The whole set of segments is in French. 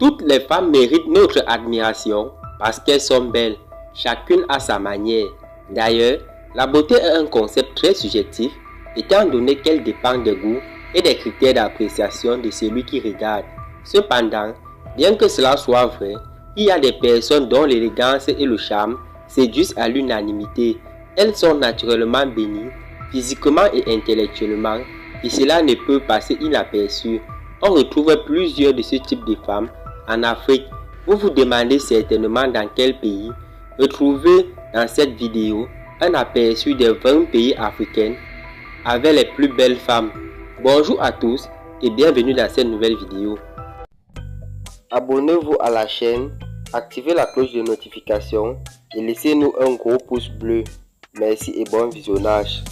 Toutes les femmes méritent notre admiration parce qu'elles sont belles, chacune à sa manière. D'ailleurs, la beauté est un concept très subjectif, étant donné qu'elle dépend des goûts et des critères d'appréciation de celui qui regarde. Cependant, bien que cela soit vrai, il y a des personnes dont l'élégance et le charme séduisent à l'unanimité. Elles sont naturellement bénies, physiquement et intellectuellement, et cela ne peut passer inaperçu. On retrouve plusieurs de ce type de femmes en Afrique. Vous vous demandez certainement dans quel pays. Retrouvez dans cette vidéo un aperçu des 20 pays africains avec les plus belles femmes. Bonjour à tous et bienvenue dans cette nouvelle vidéo. Abonnez-vous à la chaîne, activez la cloche de notification et laissez-nous un gros pouce bleu. Merci et bon visionnage.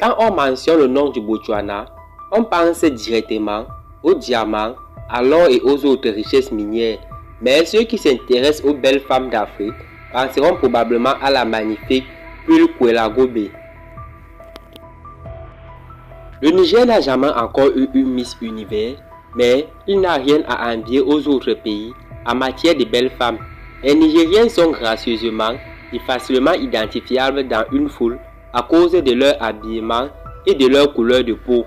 Quand on mentionne le nom du Botswana, on pense directement aux diamants, à l'or et aux autres richesses minières. Mais ceux qui s'intéressent aux belles femmes d'Afrique penseront probablement à la magnifique Pule Kwelagobe. Le Niger n'a jamais encore eu une Miss Univers, mais il n'a rien à envier aux autres pays en matière de belles femmes. Les Nigériens sont gracieusement et facilement identifiables dans une foule à cause de leur habillement et de leur couleur de peau.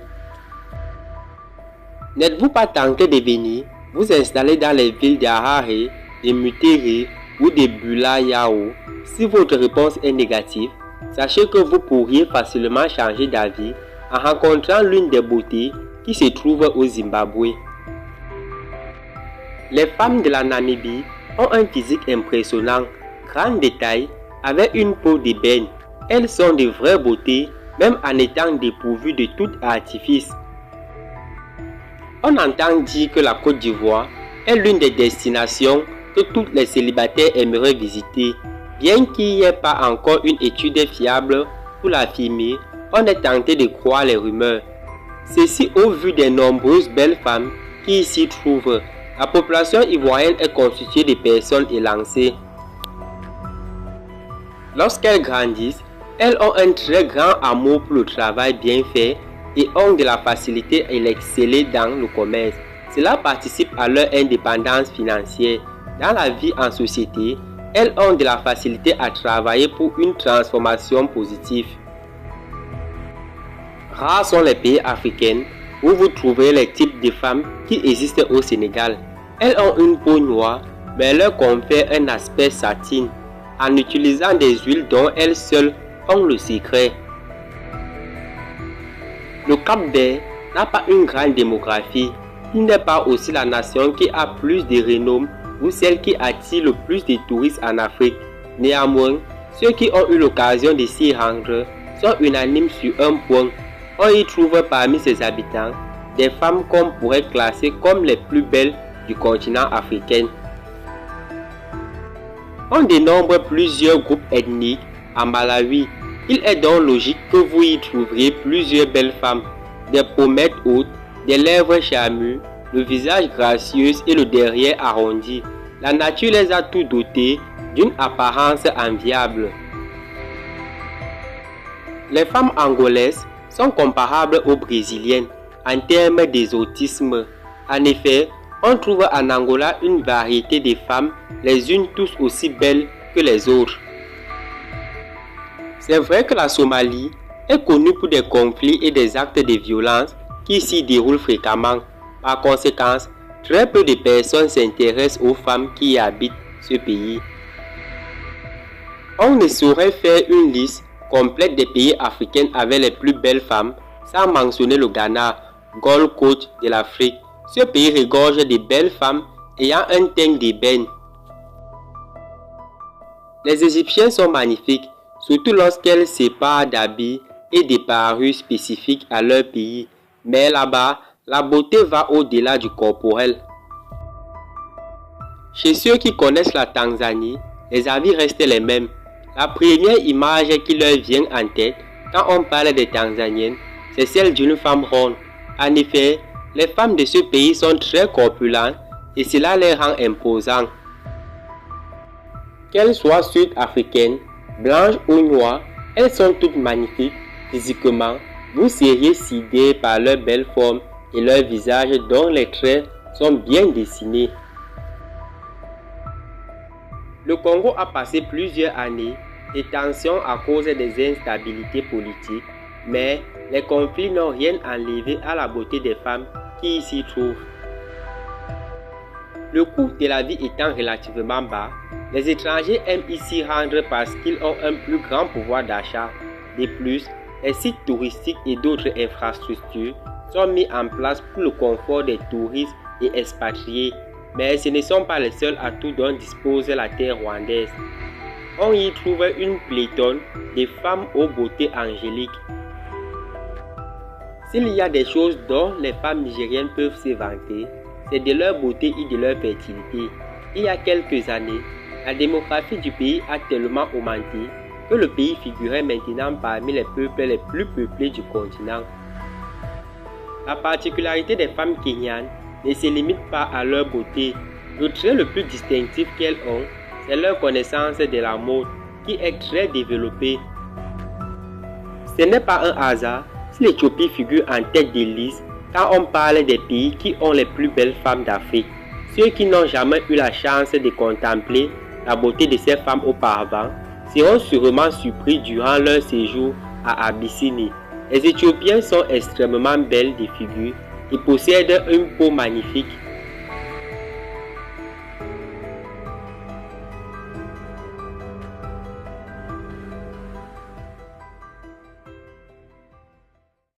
N'êtes-vous pas tenté de venir vous installer dans les villes d'Harare, de Mutere ou de Bula-Yao? Si votre réponse est négative, sachez que vous pourriez facilement changer d'avis en rencontrant l'une des beautés qui se trouve au Zimbabwe. Les femmes de la Namibie ont un physique impressionnant, grande de taille, avec une peau d'ébène. Elles sont de vraies beautés, même en étant dépourvues de tout artifice. On entend dire que la Côte d'Ivoire est l'une des destinations que tous les célibataires aimeraient visiter. Bien qu'il n'y ait pas encore une étude fiable pour l'affirmer, on est tenté de croire les rumeurs. Ceci au vu des nombreuses belles femmes qui s'y trouvent. La population ivoirienne est constituée de personnes élancées. Lorsqu'elles grandissent, elles ont un très grand amour pour le travail bien fait et ont de la facilité à exceller dans le commerce. Cela participe à leur indépendance financière. Dans la vie en société, elles ont de la facilité à travailler pour une transformation positive. Rares sont les pays africains où vous trouverez les types de femmes qui existent au Sénégal. Elles ont une peau noire, mais leur confère un aspect satin, en utilisant des huiles dont elles seules ont le secret. Le Cap-Vert n'a pas une grande démographie. Il n'est pas aussi la nation qui a plus de renom ou celle qui attire le plus de touristes en Afrique. Néanmoins, ceux qui ont eu l'occasion de s'y rendre sont unanimes sur un point. On y trouve parmi ses habitants des femmes qu'on pourrait classer comme les plus belles du continent africain. On dénombre plusieurs groupes ethniques à Malawi. Il est donc logique que vous y trouveriez plusieurs belles femmes, des pommettes hautes, des lèvres charnues, le visage gracieux et le derrière arrondi. La nature les a tous dotés d'une apparence enviable. Les femmes angolaises sont comparables aux brésiliennes en termes d'exotisme. En effet, on trouve en Angola une variété de femmes, les unes tous aussi belles que les autres. C'est vrai que la Somalie est connue pour des conflits et des actes de violence qui s'y déroulent fréquemment. Par conséquent, très peu de personnes s'intéressent aux femmes qui y habitent ce pays. On ne saurait faire une liste complète des pays africains avec les plus belles femmes sans mentionner le Ghana, Gold Coast de l'Afrique. Ce pays regorge de belles femmes ayant un teint d'ébène. Les Égyptiens sont magnifiques, surtout lorsqu'elles séparent d'habits et de parures spécifiques à leur pays. Mais là-bas, la beauté va au-delà du corporel. Chez ceux qui connaissent la Tanzanie, les avis restent les mêmes. La première image qui leur vient en tête quand on parle des Tanzaniennes, c'est celle d'une femme ronde. En effet, les femmes de ce pays sont très corpulentes et cela les rend imposants. Qu'elles soient sud-africaines, blanches ou noires, elles sont toutes magnifiques Physiquement, vous seriez sidéré par leur belle forme et leur visage dont les traits sont bien dessinés. Le Congo a passé plusieurs années de tensions à cause des instabilités politiques, mais les conflits n'ont rien enlevé à la beauté des femmes qui y s'y trouvent. Le coût de la vie étant relativement bas, les étrangers aiment ici rendre parce qu'ils ont un plus grand pouvoir d'achat. De plus, les sites touristiques et d'autres infrastructures sont mis en place pour le confort des touristes et expatriés, mais ce ne sont pas les seuls atouts dont dispose la terre rwandaise. On y trouve une pléthore de femmes aux beautés angéliques. S'il y a des choses dont les femmes nigériennes peuvent se vanter, c'est de leur beauté et de leur fertilité. Il y a quelques années, la démographie du pays a tellement augmenté que le pays figurait maintenant parmi les peuples les plus peuplés du continent. La particularité des femmes kenyanes ne se limite pas à leur beauté. Le trait le plus distinctif qu'elles ont, c'est leur connaissance de la mode qui est très développée. Ce n'est pas un hasard si l'Éthiopie figure en tête des listes quand on parle des pays qui ont les plus belles femmes d'Afrique. Ceux qui n'ont jamais eu la chance de contempler la beauté de ces femmes auparavant seront sûrement surpris durant leur séjour à Abyssinie. Les Éthiopiennes sont extrêmement belles de figure et possèdent une peau magnifique.